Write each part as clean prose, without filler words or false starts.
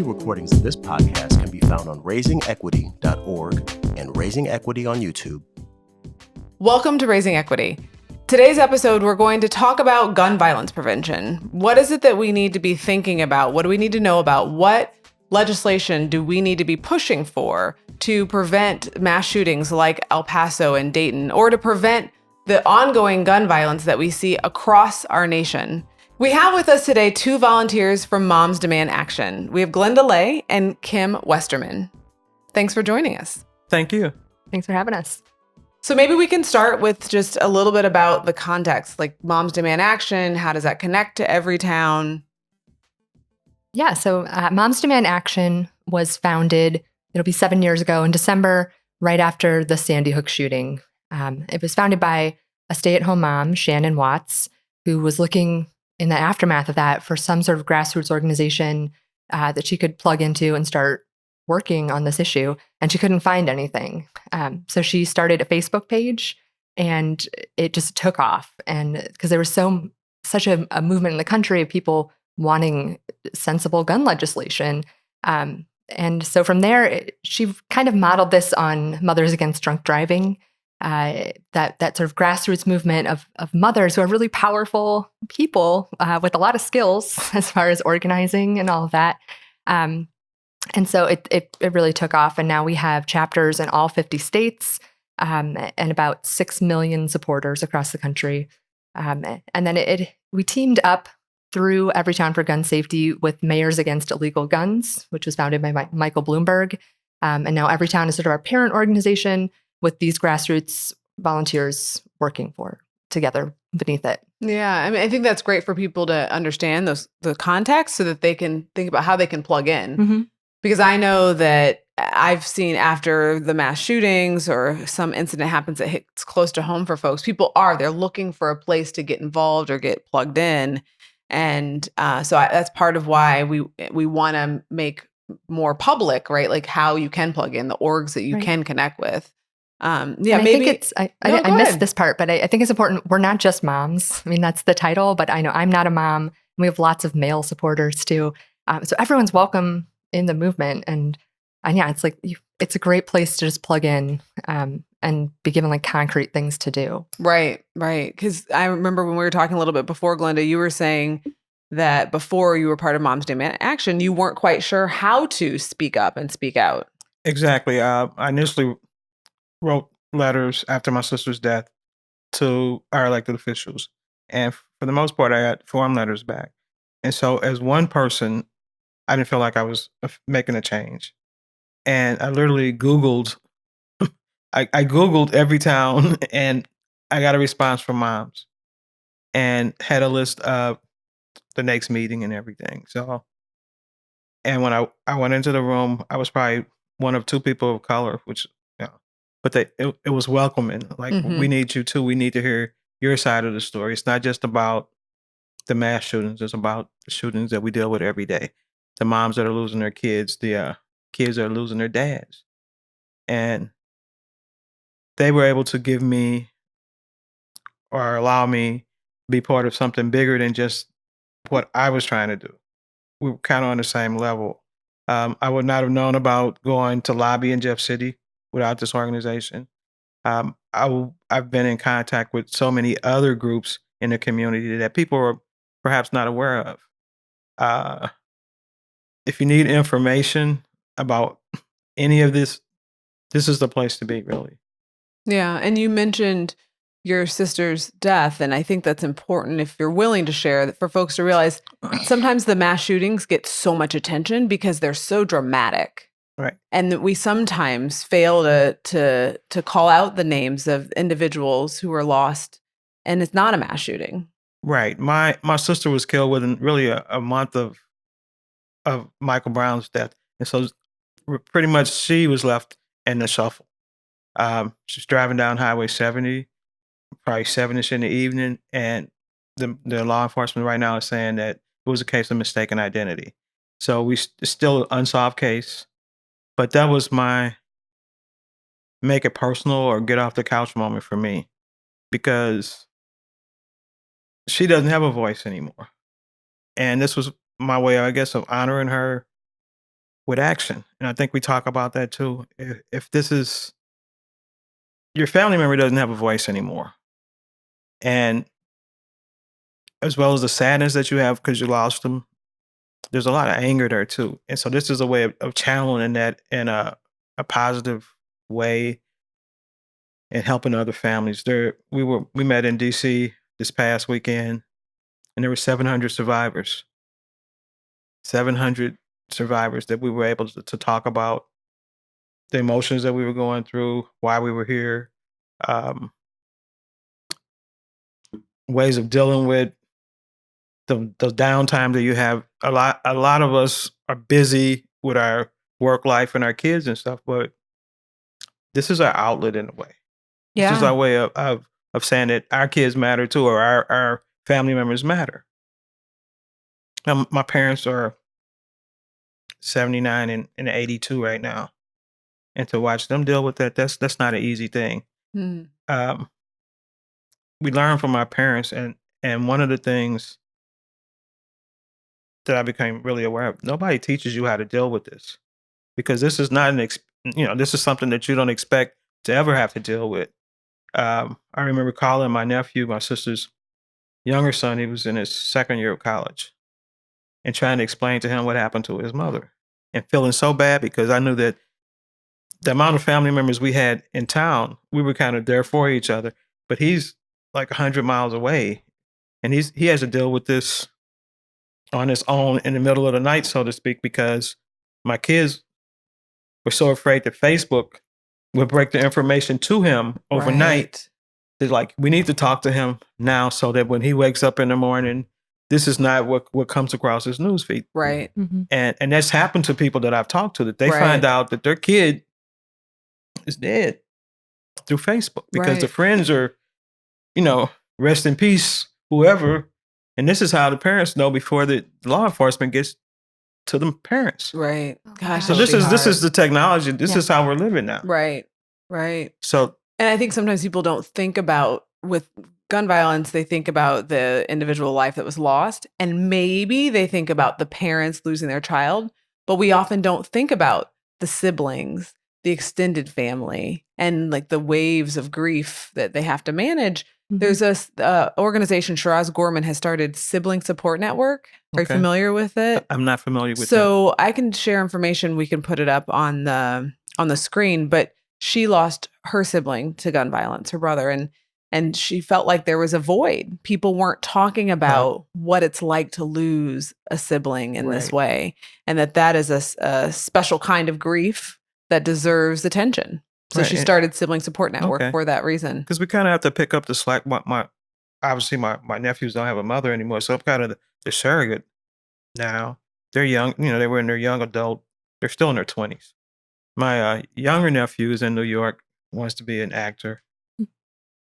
Early recordings of this podcast can be found on raisingequity.org and Raising Equity on YouTube. Welcome to Raising Equity. Today's episode, we're going to talk about gun violence prevention. What is it that we need to be thinking about? What do we need to know about? What legislation do we need to be pushing for to prevent mass shootings like El Paso and Dayton, or to prevent the ongoing gun violence that we see across our nation? We have with us today two volunteers from Moms Demand Action. We have Glenda Lay and Kim Westerman. Thanks for joining us. Thank you. Thanks for having us. So maybe we can start with just a little bit about the context, like Moms Demand Action. How does that connect to Everytown? Yeah, so Moms Demand Action was founded, it'll be 7 years ago in December, right after the Sandy Hook shooting. It was founded by a stay-at-home mom, Shannon Watts, who was looking in the aftermath of that for some sort of grassroots organization that she could plug into and start working on this issue. And she couldn't find anything. So she started a Facebook page, and it just took off. And because there was such a movement in the country of people wanting sensible gun legislation. And so from there, she kind of modeled this on Mothers Against Drunk Driving, that sort of grassroots movement of mothers who are really powerful people with a lot of skills as far as organizing and all of that. And so it really took off. And now we have chapters in all 50 states and about 6 million supporters across the country. And then we teamed up through Everytown for Gun Safety with Mayors Against Illegal Guns, which was founded by Michael Bloomberg. And now Everytown is sort of our parent organization with these grassroots volunteers working together beneath it. Yeah, I mean, I think that's great for people to understand the context so that they can think about how they can plug in. Mm-hmm. Because I know that I've seen after the mass shootings or some incident happens that hits close to home for folks, they're looking for a place to get involved or get plugged in. And that's part of why we want to make more public, right? Like how you can plug in, the orgs that you can connect with. Maybe I missed this part, but I think it's important. We're not just moms. I mean, that's the title, but I know I'm not a mom. We have lots of male supporters too. So everyone's welcome in the movement. And yeah, it's like, it's a great place to just plug in and be given like concrete things to do. Right. Because I remember when we were talking a little bit before, Glenda, you were saying that before you were part of Moms Demand Action, you weren't quite sure how to speak up and speak out. Exactly. I initially wrote letters after my sister's death to our elected officials. And for the most part, I got form letters back. And so as one person, I didn't feel like I was making a change. And I literally Googled, I Googled Everytown, and I got a response from moms and had a list of the next meeting and everything. So, and when I went into the room, I was probably one of two people of color, which, but it was welcoming. Like, we need you too. We need to hear your side of the story. It's not just about the mass shootings. It's about the shootings that we deal with every day. The moms that are losing their kids, the kids that are losing their dads. And they were able to give me or allow me to be part of something bigger than just what I was trying to do. We were kind of on the same level. I would not have known about going to lobby in Jeff City without this organization. I've been in contact with so many other groups in the community that people are perhaps not aware of. If you need information about any of this, this is the place to be, really. Yeah. And you mentioned your sister's death. And I think that's important if you're willing to share that for folks to realize sometimes the mass shootings get so much attention because they're so dramatic. Right. And that we sometimes fail to call out the names of individuals who were lost, and it's not a mass shooting. Right. My sister was killed within really a month of Michael Brown's death. And so pretty much she was left in the shuffle. She's driving down Highway 70, probably 7-ish in the evening, and the law enforcement right now is saying that it was a case of mistaken identity. So it's still an unsolved case. But that was my make it personal or get off the couch moment for me, because she doesn't have a voice anymore. And this was my way, I guess, of honoring her with action. And I think we talk about that too. If this is your family member doesn't have a voice anymore, and as well as the sadness that you have because you lost them, there's a lot of anger there too. And so this is a way of channeling that in a positive way and helping other families. We met in DC this past weekend, and there were 700 survivors. 700 survivors that we were able to talk about the emotions that we were going through, why we were here, ways of dealing with the downtime that you have. A lot of us are busy with our work life and our kids and stuff, but this is our outlet in a way. This is our way of saying that our kids matter too, or our family members matter. My parents are 79 and 82 right now. And to watch them deal with that's not an easy thing. Mm. We learn from our parents, and one of the things that I became really aware of, nobody teaches you how to deal with this, because this is not this is something that you don't expect to ever have to deal with. I remember calling my nephew, my sister's younger son. He was in his second year of college, and trying to explain to him what happened to his mother, and feeling so bad because I knew that the amount of family members we had in town, we were kind of there for each other. But he's like 100 miles away, and he has to deal with this on his own in the middle of the night, so to speak, because my kids were so afraid that Facebook would break the information to him overnight. Right. They're like, we need to talk to him now so that when he wakes up in the morning, this is not what comes across his newsfeed. Right. Mm-hmm. And that's happened to people that I've talked to, that they Right. find out that their kid is dead through Facebook because the Right. friends are, rest in peace, whoever. And this is how the parents know before the law enforcement gets to the parents. Right. Oh, Gosh. So that'd this be is the technology. This Yeah. is how we're living now. Right. Right. So And I think sometimes people don't think about, with gun violence, they think about the individual life that was lost, and maybe they think about the parents losing their child, but we often don't think about the siblings, the extended family, and like the waves of grief that they have to manage. Mhm. There's a organization, Shiraz Gorman has started, Sibling Support Network. Are you Okay. familiar with it? I'm not familiar with that. So I can share information. We can put it up on the screen. But she lost her sibling to gun violence, her brother, and she felt like there was a void. People weren't talking about what it's like to lose a sibling in this Right. way, and that is a special kind of grief that deserves attention. So Right, she and- started Sibling Support Network Okay. for that reason. Because we kind of have to pick up the slack. Obviously my nephews don't have a mother anymore, so I'm kind of the surrogate now. They're young, they were in their young adult. They're still in their 20s. My younger nephew is in New York, wants to be an actor.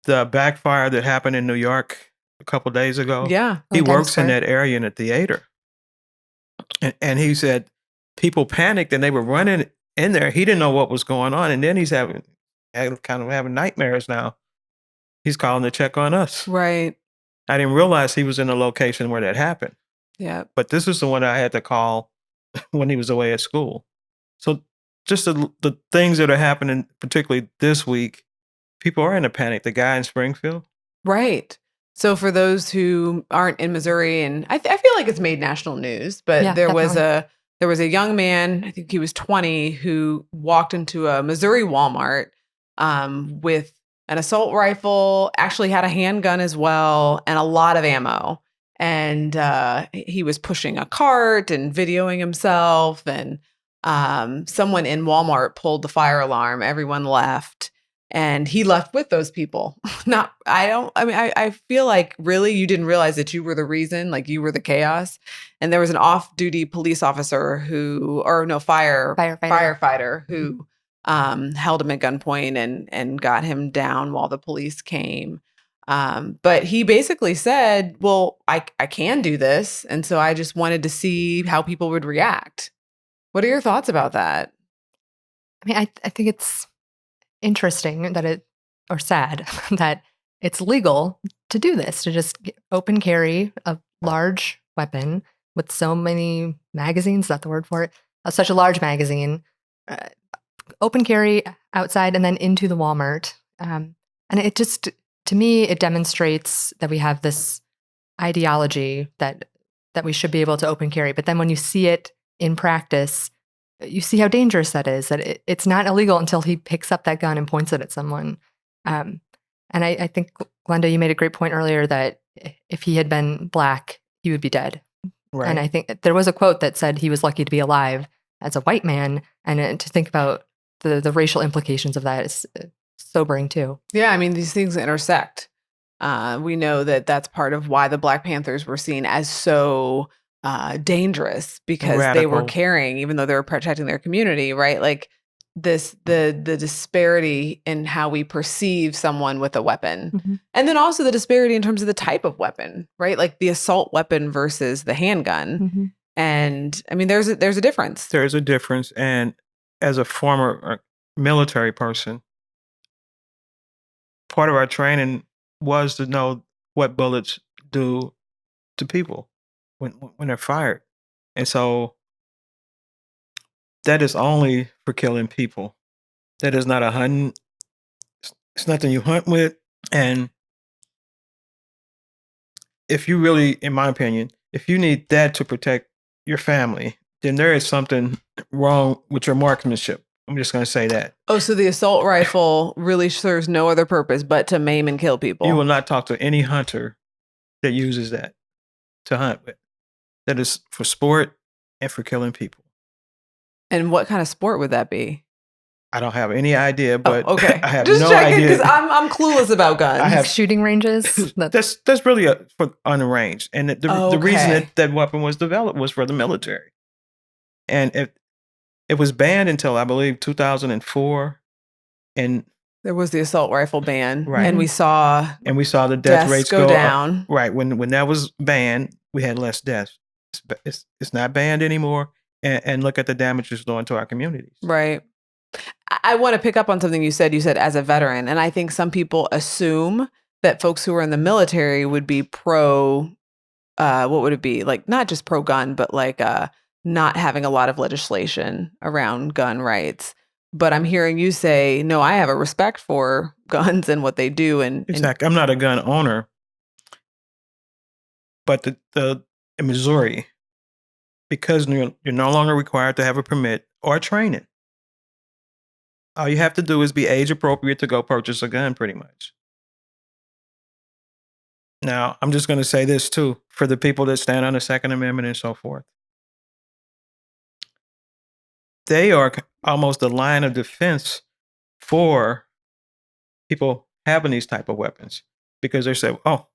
The backfire that happened in New York a couple days ago, Yeah. he Times works in Square. that area in a theater. And he said people panicked and they were running in there. He didn't know what was going on. And then he's having nightmares now. He's calling to check on us. Right. I didn't realize he was in the location where that happened. Yeah. But this is the one I had to call when he was away at school. So just the things that are happening, particularly this week, people are in a panic. The guy in Springfield. Right. So for those who aren't in Missouri, and I feel like it's made national news, but Yeah, there was definitely. a young man, I think he was 20, who walked into a Missouri Walmart with an assault rifle, actually had a handgun as well, and a lot of ammo. And he was pushing a cart and videoing himself, and someone in Walmart pulled the fire alarm. Everyone left. And he left with those people. I feel like really you didn't realize that you were the reason, like you were the chaos. And there was an off-duty police officer firefighter who held him at gunpoint and got him down while the police came. But he basically said, well, I can do this. And so I just wanted to see how people would react. What are your thoughts about that? I mean, I think it's interesting or sad that it's legal to do this, to just open carry a large weapon with so many magazines, is that the word for it? such a large magazine, open carry outside and then into the Walmart. And it just, to me, it demonstrates that we have this ideology that we should be able to open carry. But then when you see it in practice, you see how dangerous that is, that it's not illegal until he picks up that gun and points it at someone. And I think, Glenda, you made a great point earlier that if he had been Black, he would be dead. Right. And I think there was a quote that said he was lucky to be alive as a white man. And to think about the racial implications of that is sobering too. Yeah, I mean, these things intersect. We know that that's part of why the Black Panthers were seen as so dangerous, because they were Radical. caring, even though they were protecting their community, right? Like the disparity in how we perceive someone with a weapon. Mm-hmm. And then also the disparity in terms of the type of weapon, right? Like the assault weapon versus the handgun. Mm-hmm. And I mean, there's a difference. There is a difference. And as a former military person, part of our training was to know what bullets do to people when they're fired. And so that is only for killing people. That is not a hunting. It's nothing you hunt with. And if you really, in my opinion, if you need that to protect your family, then there is something wrong with your marksmanship. I'm just going to say that. Oh, so the assault rifle really serves no other purpose but to maim and kill people. You will not talk to any hunter that uses that to hunt with. That is for sport and for killing people. And what kind of sport would that be? I don't have any idea, but okay. I have Just no checking, idea. because I'm clueless about guns. I have- Shooting ranges. That's really for on the range, and the reason Okay. that weapon was developed was for the military, and it was banned until I believe 2004, and There was the assault rifle ban, Right. and we saw we saw the deaths death rates go up. down. Right, when that was banned, we had less deaths. It's not banned anymore, and look at the damage it's doing to our communities. Right. I want to pick up on something you said. You said as a veteran, and I think some people assume that folks who are in the military would be pro. What would it be like? Not just pro gun, but like not having a lot of legislation around gun rights. But I'm hearing you say, no, I have a respect for guns and what they do. And Exactly. I'm not a gun owner, but the in Missouri, because you're no longer required to have a permit or training. All you have to do is be age appropriate to go purchase a gun, pretty much. Now, I'm just going to say this too, for the people that stand on the Second Amendment and so forth. They are almost the line of defense for people having these type of weapons, because they say, oh,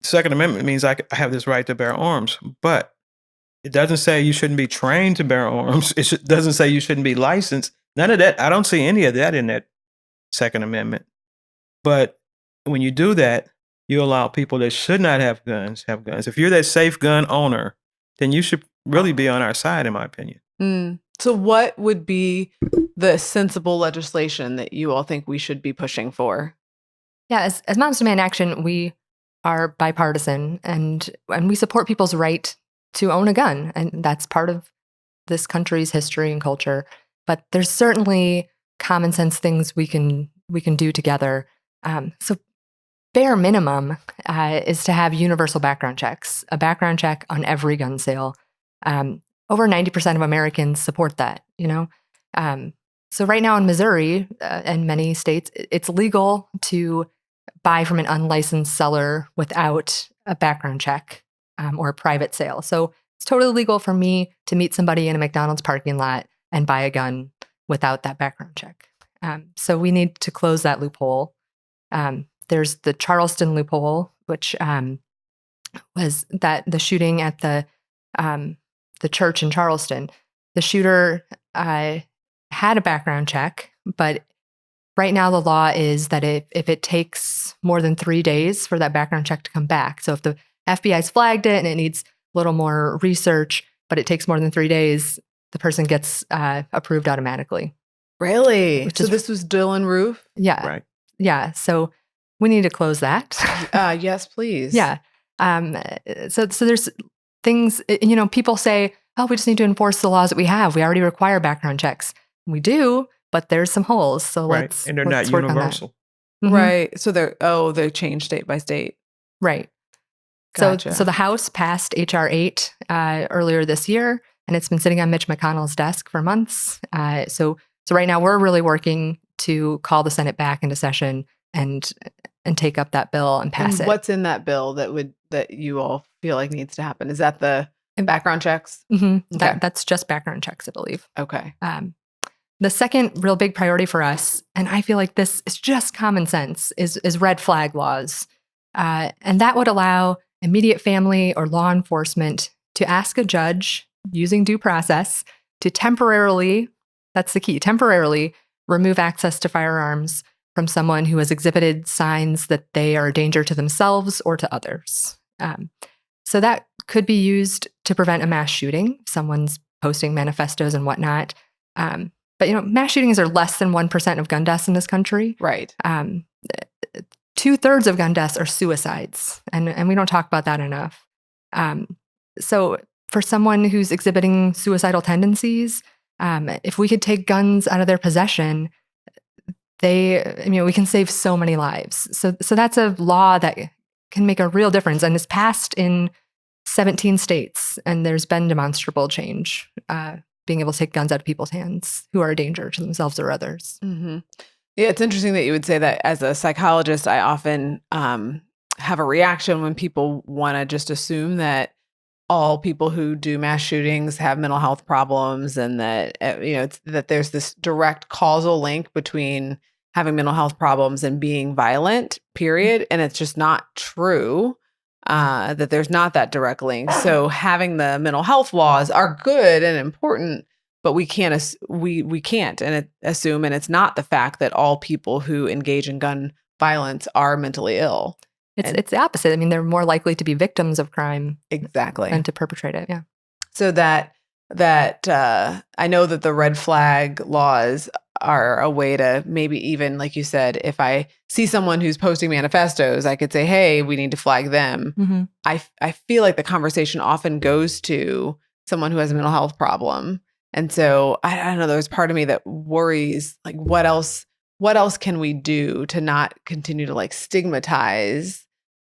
Second Amendment means I have this right to bear arms, but it doesn't say you shouldn't be trained to bear arms. It doesn't say you shouldn't be licensed. None of that. I don't see any of that in that Second Amendment. But when you do that, you allow people that should not have guns. If you're that safe gun owner, then you should really be on our side, in my opinion. So what would be the sensible legislation that you all think we should be pushing for? Yeah, as Moms Demand Action, we are bipartisan, and we support people's right to own a gun, and that's part of this country's history and culture. But there's certainly common sense things we can do together. So bare minimum is to have universal background checks, a background check on every gun sale. Over 90% of Americans support that, you know? So right now in Missouri and many states, it's legal to buy from an unlicensed seller without a background check or a private sale. So it's totally legal for me to meet somebody in a McDonald's parking lot and buy a gun without that background check. So we need to close that loophole. There's the Charleston loophole, which was that the shooting at the church in Charleston. The shooter had a background check, but right now the law is that if it takes more than 3 days for that background check to come back, so if the FBI's flagged it and it needs a little more research, but it takes more than 3 days, the person gets approved automatically. Really? So this was Dylan Roof? Yeah. Right. Yeah. So we need to close that. Yes, please. Yeah. So there's things, you know, people say, oh, we just need to enforce the laws that we have. We already require background checks. We do, but there's some holes. So Right. And they're not work on that. universal. Mhm. Right. So they change state by state. Right. Gotcha. So the House passed H.R. 8 earlier this year, and it's been sitting on Mitch McConnell's desk for months. So right now we're really working to call the Senate back into session and take up that bill and pass And it. what's in that bill that you all feel like needs to happen? Is that the background checks? Mm-hmm. Okay. That's just background checks, I believe. Okay. The second real big priority for us, and I feel like this is just common sense, is red flag laws. And that would allow immediate family or law enforcement to ask a judge using due process to temporarily, that's the key, temporarily remove access to firearms from someone who has exhibited signs that they are a danger to themselves or to others. So that could be used to prevent a mass shooting. Someone's posting manifestos and whatnot. But mass shootings are less than 1% of gun deaths in this country. Right. 2/3 of gun deaths are suicides, and we don't talk about that enough. So for someone who's exhibiting suicidal tendencies, if we could take guns out of their possession, we can save so many lives. So that's a law that can make a real difference, and it's passed in 17 states, and there's been demonstrable change, being able to take guns out of people's hands who are a danger to themselves or others. Mm-hmm. Yeah, it's interesting that you would say that. As a psychologist, I often have a reaction when people want to just assume that all people who do mass shootings have mental health problems, and that that there's this direct causal link between having mental health problems and being violent, period. And it's just not true, that there's not that direct link. So having the mental health laws are good and important, but we can't assume, and it's not the fact that all people who engage in gun violence are mentally ill. It's the opposite. I mean, they're more likely to be victims of crime Exactly. than to perpetrate it. Yeah. So that I know that the red flag laws are a way to maybe, even like you said, if I see someone who's posting manifestos, I could say, hey, we need to flag them. Mm-hmm. I feel like the conversation often goes to someone who has a mental health problem. And so I don't know, there's part of me that worries, like, what else can we do to not continue to stigmatize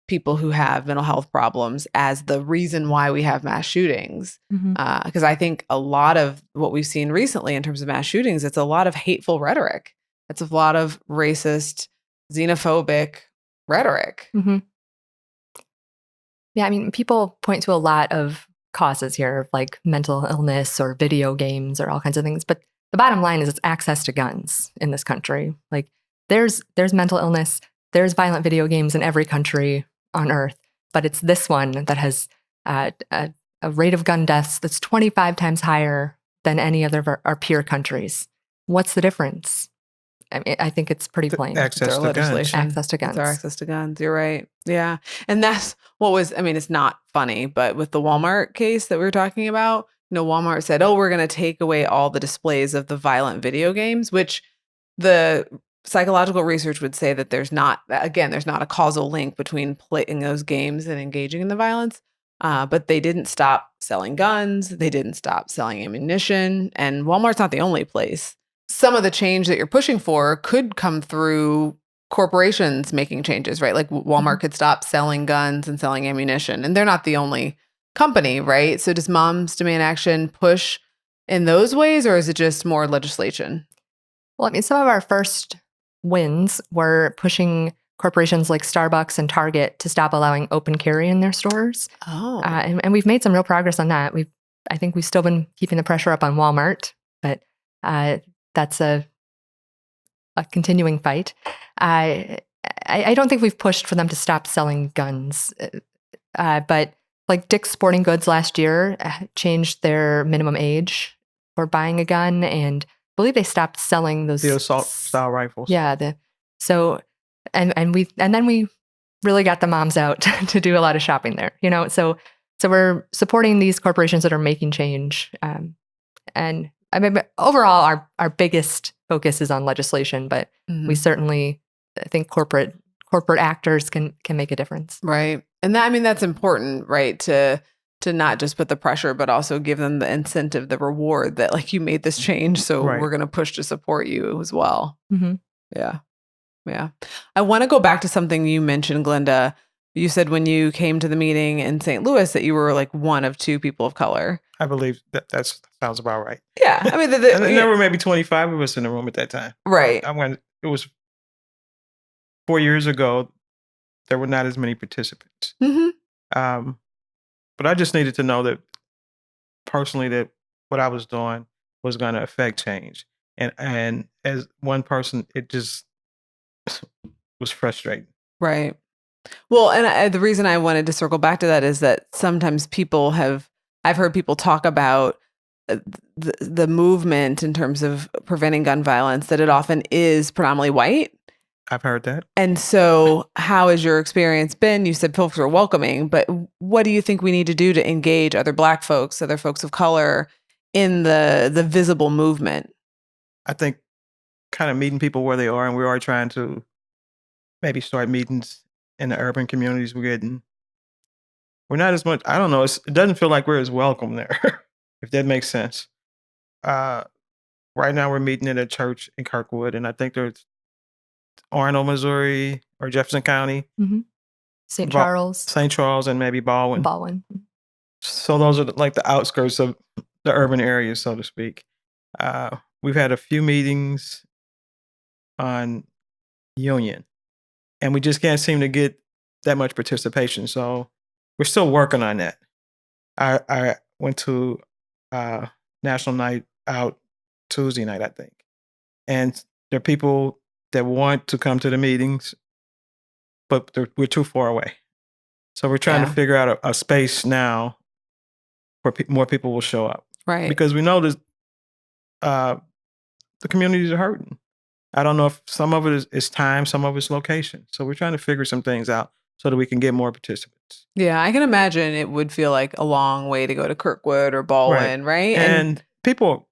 people who have mental health problems as the reason why we have mass shootings? Mm-hmm. Because I think a lot of what we've seen recently in terms of mass shootings, it's a lot of hateful rhetoric. It's a lot of racist, xenophobic rhetoric. Mm-hmm. Yeah, I mean, people point to a lot of causes here, like mental illness or video games or all kinds of things. But the bottom line is it's access to guns in this country. Like there's mental illness, there's violent video games in every country on earth, but it's this one that has a rate of gun deaths that's 25 times higher than any other of our peer countries. What's the difference? I mean, I think it's pretty plain. Access to guns. Access to guns. It's our access to guns. You're right. Yeah. And that's what was, I mean, it's not funny, but with the Walmart case that we were talking about, Walmart said, oh, we're going to take away all the displays of the violent video games, which the psychological research would say that there's not a causal link between playing those games and engaging in the violence. But they didn't stop selling guns. They didn't stop selling ammunition. And Walmart's not the only place. Some of the change that you're pushing for could come through corporations making changes, right? Like Walmart could stop selling guns and selling ammunition, and they're not the only company, right? So does Moms Demand Action push in those ways, or is it just more legislation? Well, I mean, some of our first wins were pushing corporations like Starbucks and Target to stop allowing open carry in their stores. Oh. And we've made some real progress on that. I think we've still been keeping the pressure up on Walmart, but that's a continuing fight. I don't think we've pushed for them to stop selling guns, but like Dick's Sporting Goods last year changed their minimum age for buying a gun, and I believe they stopped selling those the assault style rifles. Yeah, and then we really got the moms out to do a lot of shopping there. So we're supporting these corporations that are making change, and I mean, overall, our biggest focus is on legislation, but we certainly think corporate actors can make a difference. Right. And that's important, right? To to not just put the pressure, but also give them the incentive, the reward that like you made this change. So Right. we're going to push to support you as well. Mhm. Yeah. Yeah. I want to go back to something you mentioned, Glenda. You said when you came to the meeting in St. Louis that you were like one of two people of color. I believe that sounds about right. Yeah. I mean, And there were maybe 25 of us in the room at that time. right. It was 4 years ago. There were not as many participants. hmm But I just needed to know that personally that what I was doing was going to affect change. And as one person, it just was frustrating. Right. Well, and the reason I wanted to circle back to that is that sometimes I've heard people talk about the movement in terms of preventing gun violence, that it often is predominantly white. I've heard that. And so how has your experience been? You said folks are welcoming, but what do you think we need to do to engage other Black folks, other folks of color in the visible movement? I think kind of meeting people where they are, and we are trying to maybe start meetings in the urban communities. We're not as much, I don't know, it doesn't feel like we're as welcome there, if that makes sense. Right now we're meeting at a church in Kirkwood, and I think there's Arnold, Missouri, or Jefferson County, St. Ba- Charles, St. Charles, and maybe Baldwin. Baldwin. So those are like the outskirts of the urban areas, so to speak. We've had a few meetings on Union, and we just can't seem to get that much participation. So we're still working on that. I went to National Night Out Tuesday night, I think, and there are people that want to come to the meetings, but we're too far away. So we're trying to Yeah. figure out a space now where more people will show up, Right. because we know that the communities are hurting. I don't know if some of it is time, some of it's location. So we're trying to figure some things out so that we can get more participants. Yeah, I can imagine it would feel like a long way to go to Kirkwood or Baldwin, right? And people,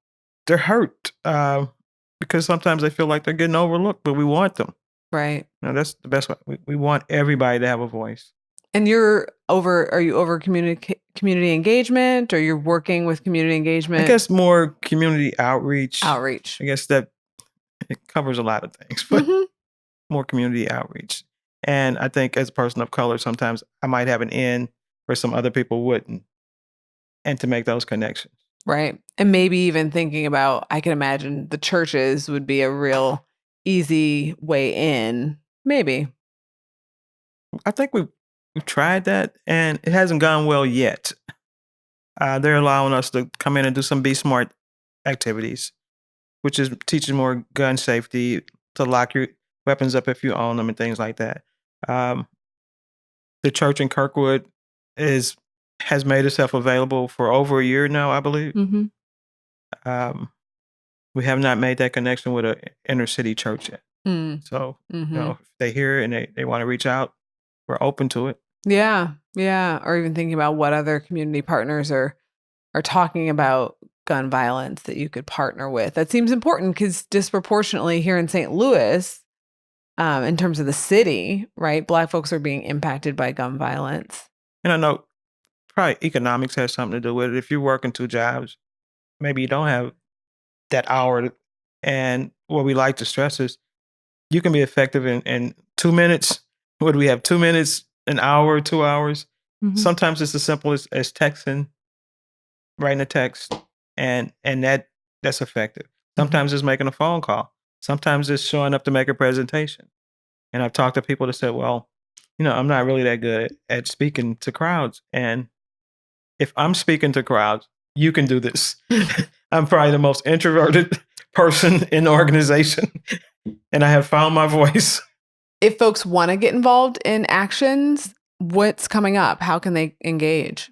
they're hurt because sometimes they feel like they're getting overlooked, but we want them. right. That's the best way. We want everybody to have a voice. And are you over community engagement, or you're working with community engagement? I guess more community outreach. Outreach. I guess that it covers a lot of things, but Mhm. more community outreach. And I think as a person of color, sometimes I might have an in where some other people wouldn't, and to make those connections. Right. And maybe even thinking about, I can imagine the churches would be a real easy way in. Maybe. I think we've tried that, and it hasn't gone well yet. They're allowing us to come in and do some Be Smart activities, which is teaching more gun safety, to lock your weapons up if you own them and things like that. The church in Kirkwood has made itself available for over a year now, I believe. Mm-hmm. We have not made that connection with an inner city church yet. Mm. So, Mhm. if they hear it and they want to reach out, we're open to it. Yeah. Yeah. Or even thinking about what other community partners are talking about gun violence that you could partner with. That seems important because disproportionately here in St. Louis, in terms of the city, right, Black folks are being impacted by gun violence. And I know probably economics has something to do with it. If you're working 2 jobs, maybe you don't have that hour. And what we like to stress is you can be effective in 2 minutes. What do we have? 2 minutes, an hour, 2 hours. Mhm. Sometimes it's as simple as texting, writing a text, and that's effective. Sometimes it's making a phone call. Sometimes it's showing up to make a presentation. And I've talked to people that said, well, I'm not really that good at speaking to crowds. And if I'm speaking to crowds, you can do this. I'm probably the most introverted person in the organization, and I have found my voice. If folks want to get involved in actions, what's coming up? How can they engage?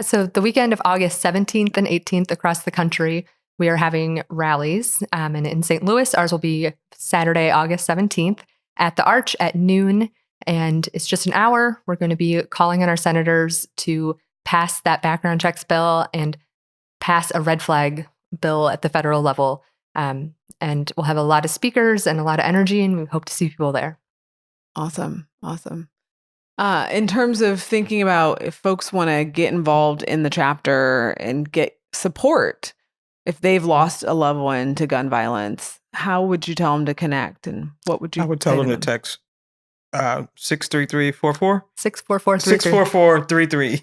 So the weekend of August 17th and 18th across the country, we are having rallies. And in St. Louis, ours will be Saturday, August 17th at the Arch at noon. And it's just an hour. We're going to be calling on our senators to pass that background checks bill and pass a red flag bill at the federal level. And we'll have a lot of speakers and a lot of energy, and we hope to see people there. Awesome. Awesome. In terms of thinking about if folks want to get involved in the chapter and get support, if they've lost a loved one to gun violence, how would you tell them to connect, and what would you I would say tell to them to text 63344 64433. 64433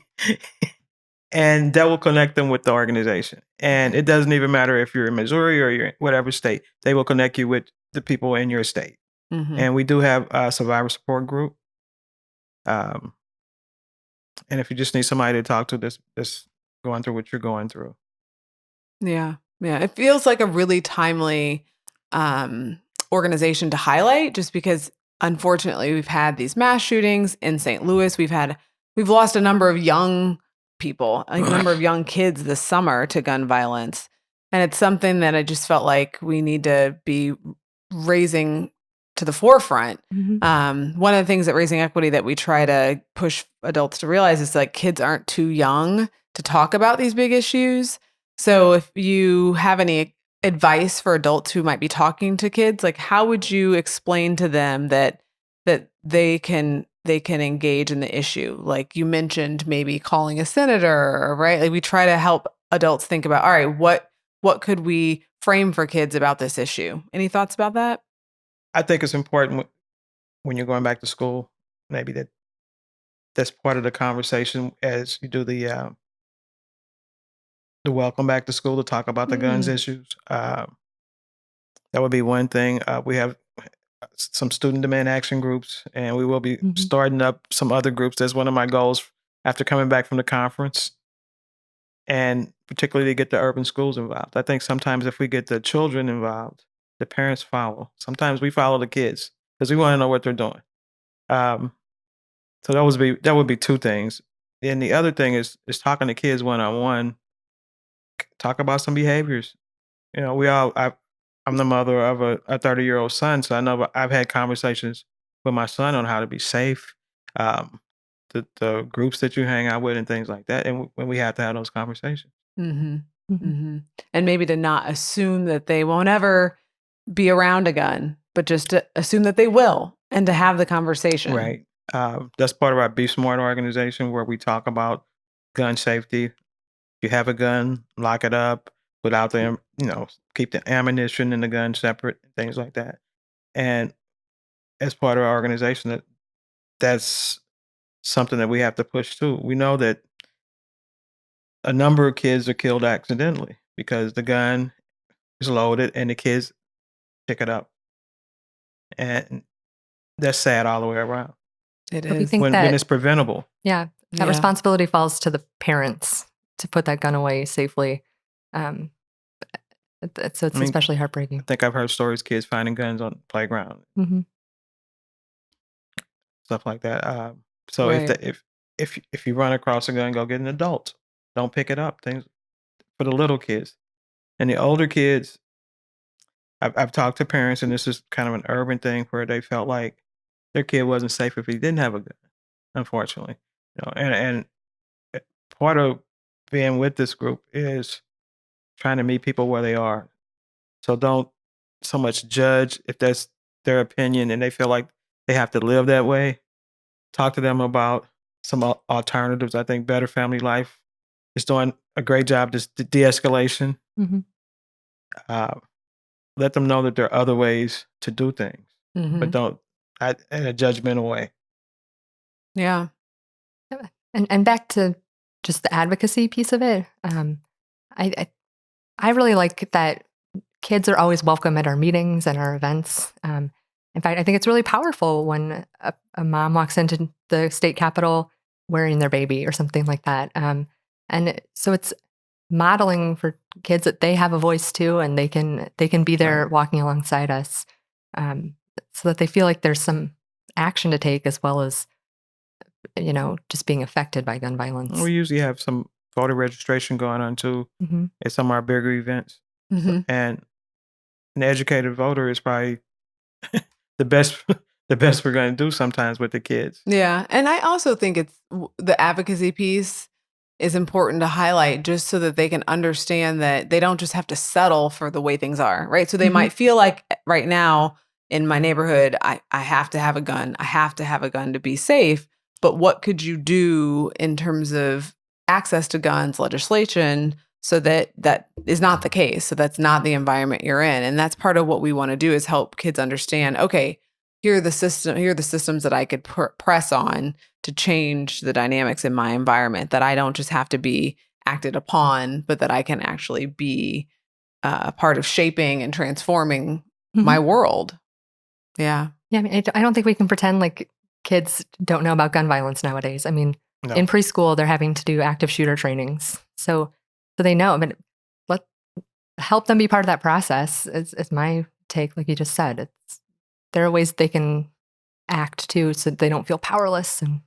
and that will connect them with the organization. And it doesn't even matter if you're in Missouri or you're in whatever state. They will connect you with the people in your state. Mhm. And we do have a survivor support group. And if you just need somebody to talk to, that's going through what you're going through. Yeah. Yeah. It feels like a really timely organization to highlight, just because unfortunately we've had these mass shootings in St. Louis. We've lost a number of young people, a number of young kids this summer to gun violence. And it's something that I just felt like we need to be raising to the forefront. One of the things at Raising Equity that we try to push adults to realize is like kids aren't too young to talk about these big issues. So if you have any advice for adults who might be talking to kids, like how would you explain to them that they can engage in the issue? Like you mentioned, maybe calling a senator, right? Like we try to help adults think about, all right, what could we frame for kids about this issue? Any thoughts about that? I think it's important when you're going back to school, maybe that's part of the conversation as you do the welcome back to school to talk about the guns issues. That would be one thing. We have some student demand action groups, and we will be starting up some other groups. That's one of my goals after coming back from the conference, and particularly to get the urban schools involved. I think sometimes if we get the children involved, the parents follow. Sometimes we follow the kids because we want to know what they're doing. So that would be two things. And the other thing is talking to kids one-on-one. Talk about some behaviors. You know, I'm the mother of a 30-year-old son, so I know I've had conversations with my son on how to be safe, the groups that you hang out with and things like that. And when we have to have those conversations. And maybe to not assume that they won't ever be around a gun, but just to assume that they will and to have the conversation. Right. That's part of our Be Smart organization where we talk about gun safety. If you have a gun, lock it up without the, keep the ammunition and the gun separate, things like that. And as part of our organization, that's something that we have to push too. We know that a number of kids are killed accidentally because the gun is loaded and the kids pick it up. And that's sad all the way around. It But we is. think When it's preventable. that responsibility falls to the parents to put that gun away safely. So it's especially heartbreaking. I think I've heard stories kids finding guns on the playground, stuff like that. So Right. if you run across a gun, go get an adult. Don't pick it up. Things for the little kids and the older kids. I've talked to parents, and this is kind of an urban thing where they felt like their kid wasn't safe if he didn't have a gun. Unfortunately, and part of being with this group is trying to meet people where they are. So don't so much judge if that's their opinion and they feel like they have to live that way. Talk to them about some alternatives. I think Better Family Life is doing a great job just de-escalation. Let them know that there are other ways to do things, but don't in a judgmental way. Yeah. And back to just the advocacy piece of it. I really like that kids are always welcome at our meetings and our events. In fact, I think it's really powerful when a mom walks into the state capitol wearing their baby or something like that. And so it's modeling for kids that they have a voice too, and they can be there walking alongside us, so that they feel like there's some action to take as well as just being affected by gun violence. We usually have some voter registration going on too at some of our bigger events, and an educated voter is probably the best we're going to do sometimes with the kids. Yeah. And I also think the advocacy piece is important to highlight just so that they can understand that they don't just have to settle for the way things are, right? So they might feel like right now in my neighborhood, I have to have a gun. I have to have a gun to be safe. but what could you do in terms of access to guns legislation so that that is not the case, so that's not the environment you're in? And that's part of what we want to do, is help kids understand, okay, here are the systems that I could press on to change the dynamics in my environment, that I don't just have to be acted upon, but that I can actually be a part of shaping and transforming my world. Yeah. Yeah, I mean, I don't think we can pretend like kids don't know about gun violence nowadays. I mean, No. in preschool, they're having to do active shooter trainings. So they know, but let help them be part of that process. It's my take, like you just said. There are ways they can act too, so they don't feel powerless, and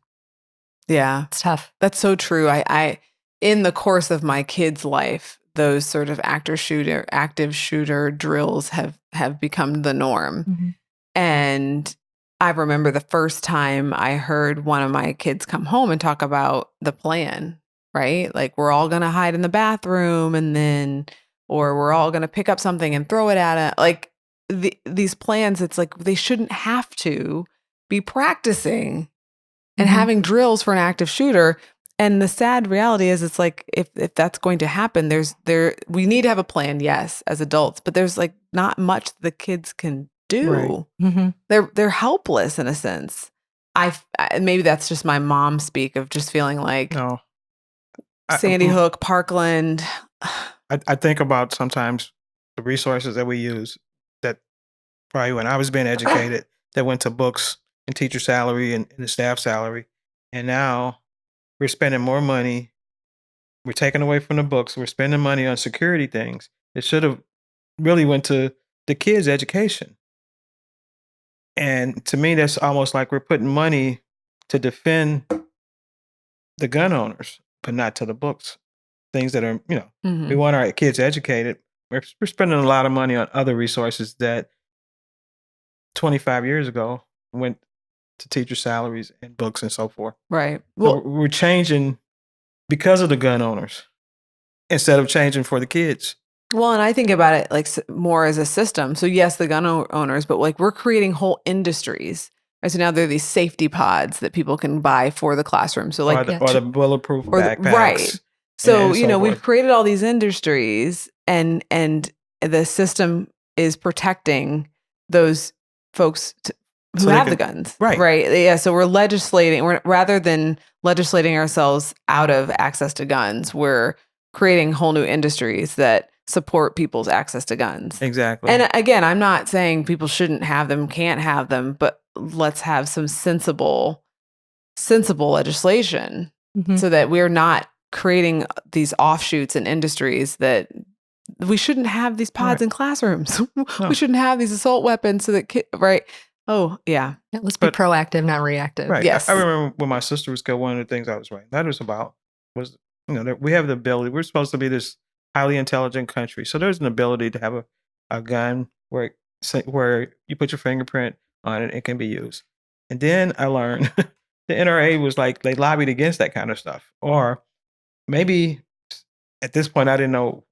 Yeah. it's tough. That's so true. I in the course of my kids' life, those sort of active shooter drills have become the norm. Mhm. And I remember the first time I heard one of my kids come home and talk about the plan, right? Like, we're all going to hide in the bathroom, and then, or we're all going to pick up something and throw it at it. Like, these plans, it's like they shouldn't have to be practicing and Mhm. having drills for an active shooter. And the sad reality is, it's like, if that's going to happen, we need to have a plan, yes, as adults, but there's like not much the kids can do. Right. Mhm. They're helpless in a sense. Maybe that's just my mom speak of just feeling like No. Sandy Hook, Parkland. I think about sometimes the resources that we use that probably when I was being educated that went to books and teacher salary and the staff salary. And now we're spending more money. We're taking away from the books. We're spending money on security things. It should have really went to the kids' education. And to me, that's almost like we're putting money to defend the gun owners, but not to the books. Things that are, we Mhm. want our kids educated. We're spending a lot of money on other resources that 25 years ago went to teacher salaries and books and so forth. Right. So Well, we're changing because of the gun owners instead of changing for the kids. and I think about it like more as a system. So yes, the gun owners, but like we're creating whole industries. Right? So now there are these safety pods that people can buy for the classroom. So like, Or the bulletproof backpacks. right. So, and so we've forth. created all these industries, and the system is protecting those folks who So they have the can- guns. right. Right. Yeah. So we're rather than legislating ourselves out of access to guns, we're creating whole new industries that support people's access to guns. Exactly. And again, I'm not saying people shouldn't have them, can't have them, but let's have some sensible legislation Mhm. so that we're not creating these offshoots and industries that we shouldn't have these pods Right. in classrooms. No. We shouldn't have these assault weapons so that right. Oh, yeah. Yeah, let's be But- proactive, not reactive. Right. Yes. I remember when my sister was killed, one of the things I was writing letters about was, that we have the ability, we're supposed to be this highly intelligent country. So there's an ability to have a gun where you put your fingerprint on it, it can be used. And then I learned the NRA was like, they lobbied against that kind of stuff. Or maybe at this point, I didn't know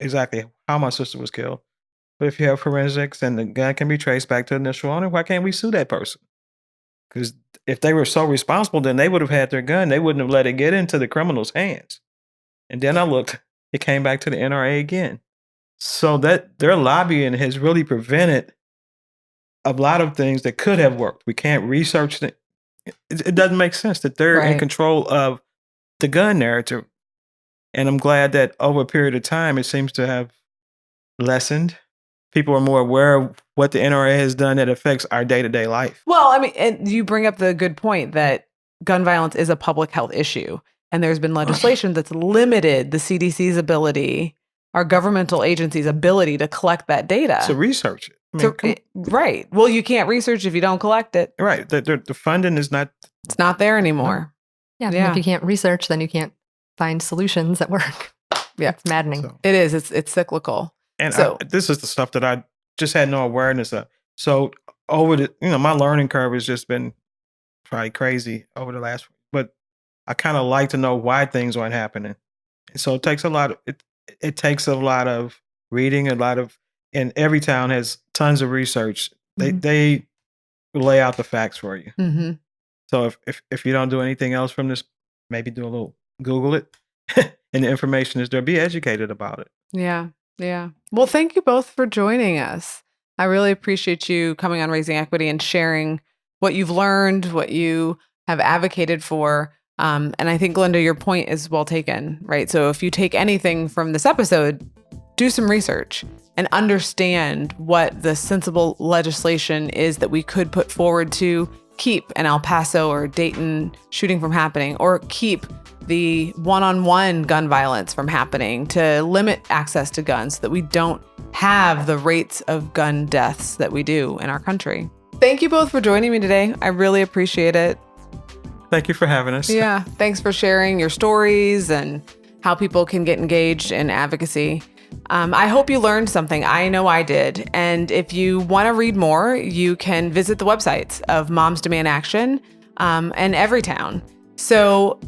exactly how my sister was killed. But if you have forensics and the gun can be traced back to the initial owner, why can't we sue that person? Because if they were so responsible, then they would have had their gun. They wouldn't have let it get into the criminal's hands. And then I looked, it came back to the NRA again. So that their lobbying has really prevented a lot of things that could have worked. We can't research it. It doesn't make sense that they're in Right. control of the gun narrative. And I'm glad that over a period of time, it seems to have lessened. People are more aware of what the NRA has done that affects our day-to-day life. Well, I mean, and you bring up the good point that gun violence is a public health issue. And there's been legislation that's limited the CDC's ability, our governmental agencies' ability to collect that data. To research it. I mean, Right. Well, you can't research if you don't collect it. right. The funding is not. It's not there anymore. Yeah, and Yeah. if you can't research, then you can't find solutions that work. Yeah. It's maddening. So, It is. It's cyclical. and So- this is the stuff that I just had no awareness of. So over the, my learning curve has just been probably crazy over the last, but I kind of like to know why things aren't happening. And so it takes a lot of, it takes a lot of reading, and Everytown has tons of research. Mhm. They lay out the facts for you. Mm-hmm. So if you don't do anything else from this, maybe do a little Google it, and the information is there. Be educated about it. Yeah. Yeah. Well, thank you both for joining us. I really appreciate you coming on Raising Equity and sharing what you've learned, what you have advocated for. And I think, Glenda, your point is well taken, right? So if you take anything from this episode, do some research and understand what the sensible legislation is that we could put forward to keep an El Paso or Dayton shooting from happening, or keep the one-on-one gun violence from happening, to limit access to guns so that we don't have the rates of gun deaths that we do in our country. Thank you both for joining me today. I really appreciate it. Thank you for having us. Yeah, thanks for sharing your stories and how people can get engaged in advocacy. I hope you learned something. I know I did. And if you want to read more, you can visit the websites of Moms Demand Action and Everytown. So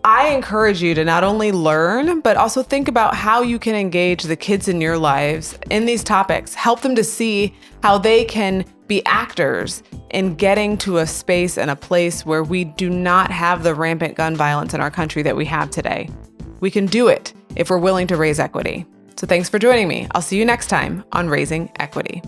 I encourage you to not only learn, but also think about how you can engage the kids in your lives in these topics. Help them to see how they can be actors in getting to a space and a place where we do not have the rampant gun violence in our country that we have today. We can do it if we're willing to raise equity. So thanks for joining me. I'll see you next time on Raising Equity.